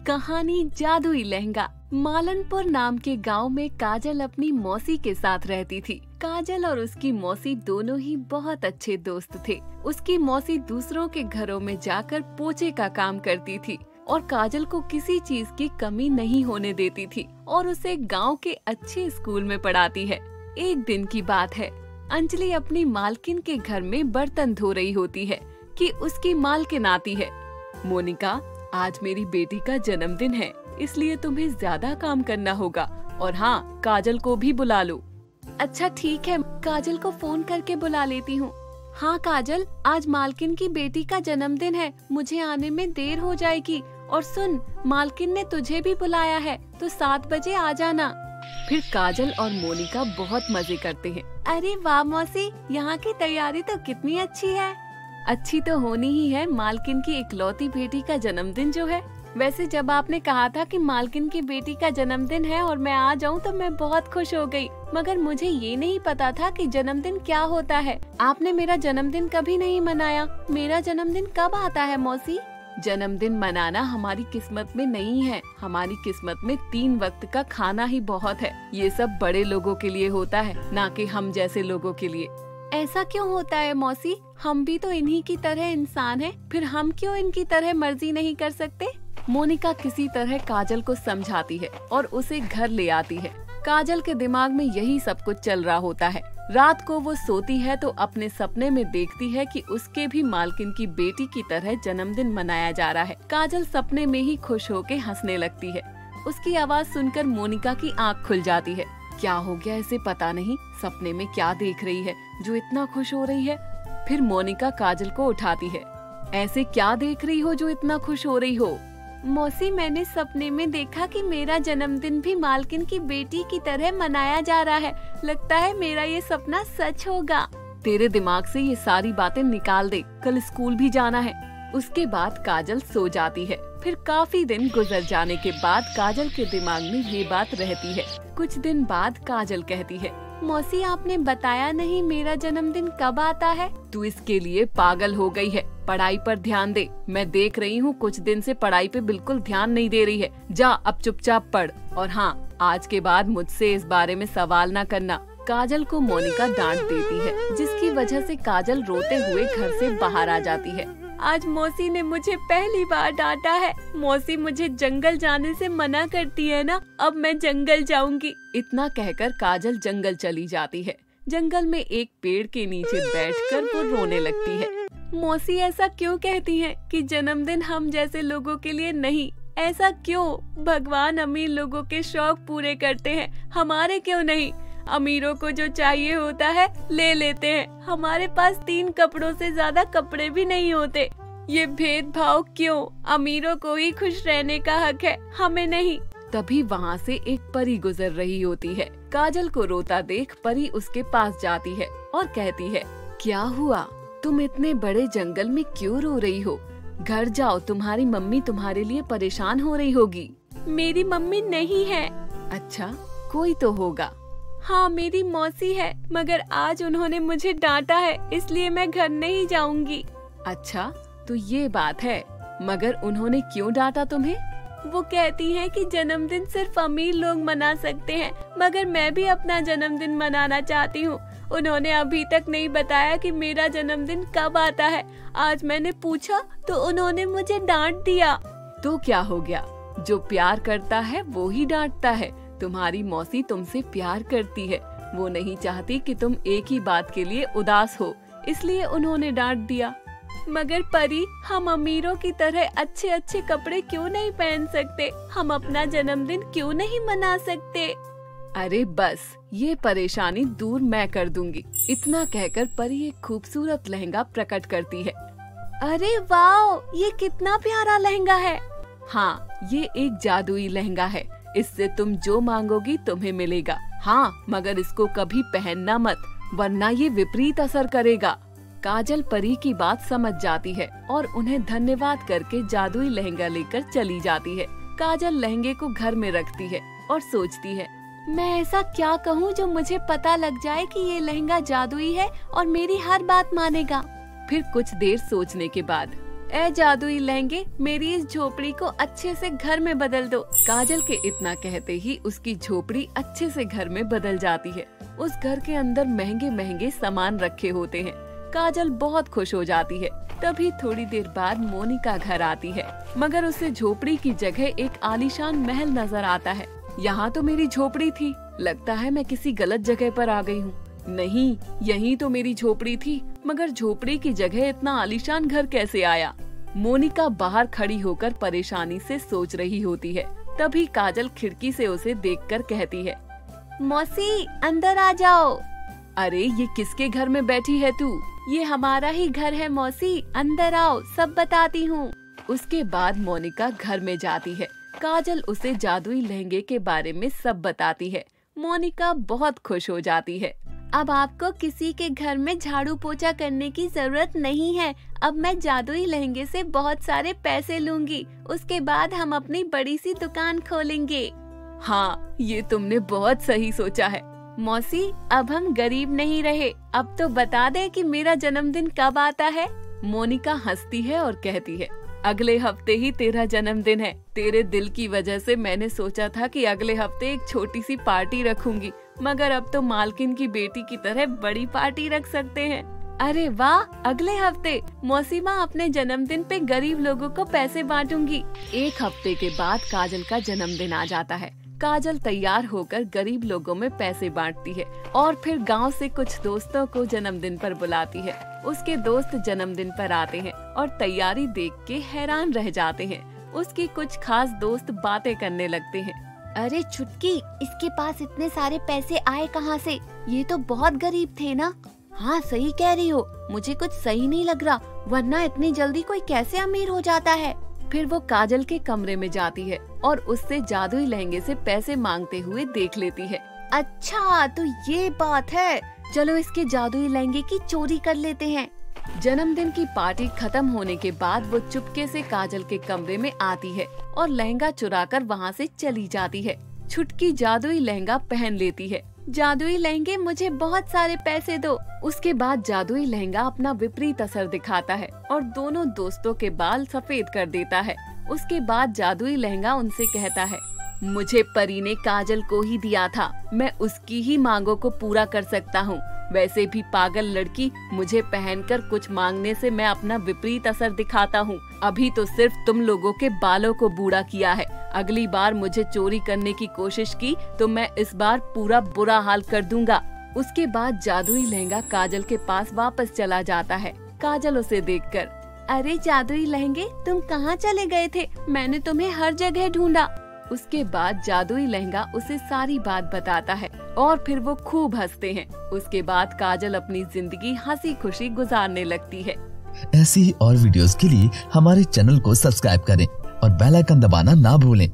कहानी जादुई लहंगा। मालनपुर नाम के गांव में काजल अपनी मौसी के साथ रहती थी। काजल और उसकी मौसी दोनों ही बहुत अच्छे दोस्त थे। उसकी मौसी दूसरों के घरों में जाकर पोछे का काम करती थी और काजल को किसी चीज की कमी नहीं होने देती थी और उसे गांव के अच्छे स्कूल में पढ़ाती है। एक दिन की बात है, अंजलि अपनी मालकिन के घर में बर्तन धो रही होती है कि उसकी मालकिन आती है। मोनिका, आज मेरी बेटी का जन्मदिन है, इसलिए तुम्हें ज्यादा काम करना होगा और हाँ, काजल को भी बुला लो। अच्छा ठीक है, काजल को फोन करके बुला लेती हूँ। हाँ काजल, आज मालकिन की बेटी का जन्मदिन है, मुझे आने में देर हो जाएगी। और सुन, मालकिन ने तुझे भी बुलाया है, तो 7 बजे आ जाना। फिर काजल और मोनिका बहुत मजे करते हैं। अरे वाह मौसी, यहाँ की तैयारी तो कितनी अच्छी है। अच्छी तो होनी ही है, मालकिन की इकलौती बेटी का जन्मदिन जो है। वैसे जब आपने कहा था कि मालकिन की बेटी का जन्मदिन है और मैं आ जाऊं तो मैं बहुत खुश हो गई, मगर मुझे ये नहीं पता था कि जन्मदिन क्या होता है। आपने मेरा जन्मदिन कभी नहीं मनाया। मेरा जन्मदिन कब आता है मौसी? जन्मदिन मनाना हमारी किस्मत में नहीं है। हमारी किस्मत में 3 वक्त का खाना ही बहुत है। ये सब बड़े लोगों के लिए होता है, ना कि हम जैसे लोगों के लिए। ऐसा क्यों होता है मौसी? हम भी तो इन्हीं की तरह इंसान हैं, फिर हम क्यों इनकी तरह मर्जी नहीं कर सकते? मोनिका किसी तरह काजल को समझाती है और उसे घर ले आती है। काजल के दिमाग में यही सब कुछ चल रहा होता है। रात को वो सोती है तो अपने सपने में देखती है कि उसके भी मालकिन की बेटी की तरह जन्मदिन मनाया जा रहा है। काजल सपने में ही खुश होके हंसने लगती है। उसकी आवाज सुनकर मोनिका की आँख खुल जाती है। क्या हो गया इसे पता नहीं, सपने में क्या देख रही है जो इतना खुश हो रही है। फिर मोनिका काजल को उठाती है। ऐसे क्या देख रही हो जो इतना खुश हो रही हो? मौसी, मैंने सपने में देखा कि मेरा जन्मदिन भी मालकिन की बेटी की तरह मनाया जा रहा है। लगता है मेरा ये सपना सच होगा। तेरे दिमाग से ये सारी बातें निकाल दे, कल स्कूल भी जाना है। उसके बाद काजल सो जाती है। फिर काफी दिन गुजर जाने के बाद काजल के दिमाग में ये बात रहती है। कुछ दिन बाद काजल कहती है, मौसी आपने बताया नहीं मेरा जन्मदिन कब आता है? तू इसके लिए पागल हो गई है। पढ़ाई पर ध्यान दे। मैं देख रही हूँ कुछ दिन से पढ़ाई पे बिल्कुल ध्यान नहीं दे रही है। जा अब चुपचाप पढ़। और हाँ, आज के बाद मुझसे इस बारे में सवाल ना करना। काजल को मोनिका डांट देती है, जिसकी वजह से काजल रोते हुए घर से बाहर आ जाती है। आज मौसी ने मुझे पहली बार डांटा है। मौसी मुझे जंगल जाने से मना करती है ना, अब मैं जंगल जाऊंगी। इतना कहकर काजल जंगल चली जाती है। जंगल में एक पेड़ के नीचे बैठकर वो रोने लगती है। मौसी ऐसा क्यों कहती हैं कि जन्मदिन हम जैसे लोगों के लिए नहीं? ऐसा क्यों? भगवान अमीर लोगों के शौक पूरे करते हैं, हमारे क्यों नहीं? अमीरों को जो चाहिए होता है ले लेते हैं। हमारे पास 3 कपड़ों से ज्यादा कपड़े भी नहीं होते। ये भेदभाव क्यों? अमीरों को ही खुश रहने का हक है, हमें नहीं। तभी वहाँ से एक परी गुजर रही होती है। काजल को रोता देख परी उसके पास जाती है और कहती है, क्या हुआ? तुम इतने बड़े जंगल में क्यों रो रही हो? घर जाओ, तुम्हारी मम्मी तुम्हारे लिए परेशान हो रही होगी। मेरी मम्मी नहीं है। अच्छा, कोई तो होगा। हाँ, मेरी मौसी है, मगर आज उन्होंने मुझे डांटा है, इसलिए मैं घर नहीं जाऊंगी। अच्छा, तो ये बात है, मगर उन्होंने क्यों डांटा तुम्हें? वो कहती हैं कि जन्मदिन सिर्फ अमीर लोग मना सकते हैं, मगर मैं भी अपना जन्मदिन मनाना चाहती हूँ। उन्होंने अभी तक नहीं बताया कि मेरा जन्मदिन कब आता है। आज मैंने पूछा तो उन्होंने मुझे डांट दिया। तो क्या हो गया? जो प्यार करता है वो ही डांटता है। तुम्हारी मौसी तुमसे प्यार करती है, वो नहीं चाहती कि तुम एक ही बात के लिए उदास हो, इसलिए उन्होंने डांट दिया। मगर परी, हम अमीरों की तरह अच्छे अच्छे कपड़े क्यों नहीं पहन सकते? हम अपना जन्मदिन क्यों नहीं मना सकते? अरे बस, ये परेशानी दूर मैं कर दूंगी। इतना कहकर परी एक खूबसूरत लहंगा प्रकट करती है। अरे वाह, ये कितना प्यारा लहंगा है। हाँ, ये एक जादुई लहंगा है। इससे तुम जो मांगोगी तुम्हें मिलेगा। हाँ, मगर इसको कभी पहनना मत, वरना ये विपरीत असर करेगा। काजल परी की बात समझ जाती है और उन्हें धन्यवाद करके जादुई लहंगा लेकर चली जाती है। काजल लहंगे को घर में रखती है और सोचती है, मैं ऐसा क्या कहूँ जो मुझे पता लग जाए कि ये लहंगा जादुई है और मेरी हर बात मानेगा। फिर कुछ देर सोचने के बाद ए जादुई लहंगे, मेरी इस झोपड़ी को अच्छे से घर में बदल दो। काजल के इतना कहते ही उसकी झोपड़ी अच्छे से घर में बदल जाती है। उस घर के अंदर महंगे महंगे सामान रखे होते हैं। काजल बहुत खुश हो जाती है। तभी थोड़ी देर बाद मोनिका घर आती है, मगर उसे झोपड़ी की जगह एक आलीशान महल नजर आता है। यहाँ तो मेरी झोपड़ी थी, लगता है मैं किसी गलत जगह पर आ गई हूँ। नहीं, यही तो मेरी झोपड़ी थी, मगर झोपड़ी की जगह इतना आलीशान घर कैसे आया? मोनिका बाहर खड़ी होकर परेशानी से सोच रही होती है। तभी काजल खिड़की से उसे देखकर कहती है, मौसी अंदर आ जाओ। अरे ये किसके घर में बैठी है तू? ये हमारा ही घर है मौसी, अंदर आओ, सब बताती हूँ। उसके बाद मोनिका घर में जाती है। काजल उसे जादुई लहंगे के बारे में सब बताती है। मोनिका बहुत खुश हो जाती है। अब आपको किसी के घर में झाड़ू पोछा करने की जरूरत नहीं है। अब मैं जादुई लहंगे से बहुत सारे पैसे लूंगी, उसके बाद हम अपनी बड़ी सी दुकान खोलेंगे। हाँ, ये तुमने बहुत सही सोचा है मौसी। अब हम गरीब नहीं रहे। अब तो बता दे कि मेरा जन्मदिन कब आता है? मोनिका हंसती है और कहती है, अगले हफ्ते ही तेरा जन्मदिन है। तेरे दिल की वजह से मैंने सोचा था कि अगले हफ्ते एक छोटी सी पार्टी रखूंगी, मगर अब तो मालकिन की बेटी की तरह बड़ी पार्टी रख सकते हैं। अरे वाह, अगले हफ्ते मौसी माँ अपने जन्मदिन पे गरीब लोगों को पैसे बांटूंगी। एक हफ्ते के बाद काजल का जन्मदिन आ जाता है। काजल तैयार होकर गरीब लोगों में पैसे बांटती है और फिर गांव से कुछ दोस्तों को जन्मदिन पर बुलाती है। उसके दोस्त जन्मदिन पर आते हैं और तैयारी देख के हैरान रह जाते हैं। उसकी कुछ खास दोस्त बातें करने लगते हैं। अरे छुटकी, इसके पास इतने सारे पैसे आए कहाँ से? ये तो बहुत गरीब थे ना। हाँ सही कह रही हो, मुझे कुछ सही नहीं लग रहा, वरना इतनी जल्दी कोई कैसे अमीर हो जाता है। फिर वो काजल के कमरे में जाती है और उससे जादुई लहंगे से पैसे मांगते हुए देख लेती है। अच्छा तो ये बात है, चलो इसके जादुई लहंगे की चोरी कर लेते हैं। जन्मदिन की पार्टी खत्म होने के बाद वो चुपके से काजल के कमरे में आती है और लहंगा चुराकर वहाँ से चली जाती है। छुटकी जादुई लहंगा पहन लेती है। जादुई लहंगे, मुझे बहुत सारे पैसे दो। उसके बाद जादुई लहंगा अपना विपरीत असर दिखाता है और दोनों दोस्तों के बाल सफेद कर देता है। उसके बाद जादुई लहंगा उनसे कहता है, मुझे परी ने काजल को ही दिया था, मैं उसकी ही मांगों को पूरा कर सकता हूँ। वैसे भी पागल लड़की, मुझे पहनकर कुछ मांगने से मैं अपना विपरीत असर दिखाता हूँ। अभी तो सिर्फ तुम लोगों के बालों को बूढ़ा किया है। अगली बार मुझे चोरी करने की कोशिश की तो मैं इस बार पूरा बुरा हाल कर दूंगा। उसके बाद जादुई लहंगा काजल के पास वापस चला जाता है। काजल उसे देखकर, अरे जादुई लहंगे, तुम कहाँ चले गए थे? मैंने तुम्हें हर जगह ढूंढा। उसके बाद जादुई लहंगा उसे सारी बात बताता है और फिर वो खूब हंसते हैं। उसके बाद काजल अपनी जिंदगी हंसी खुशी गुजारने लगती है। ऐसी ही और वीडियोस के लिए हमारे चैनल को सब्सक्राइब करें और बेल आइकन दबाना ना भूलें।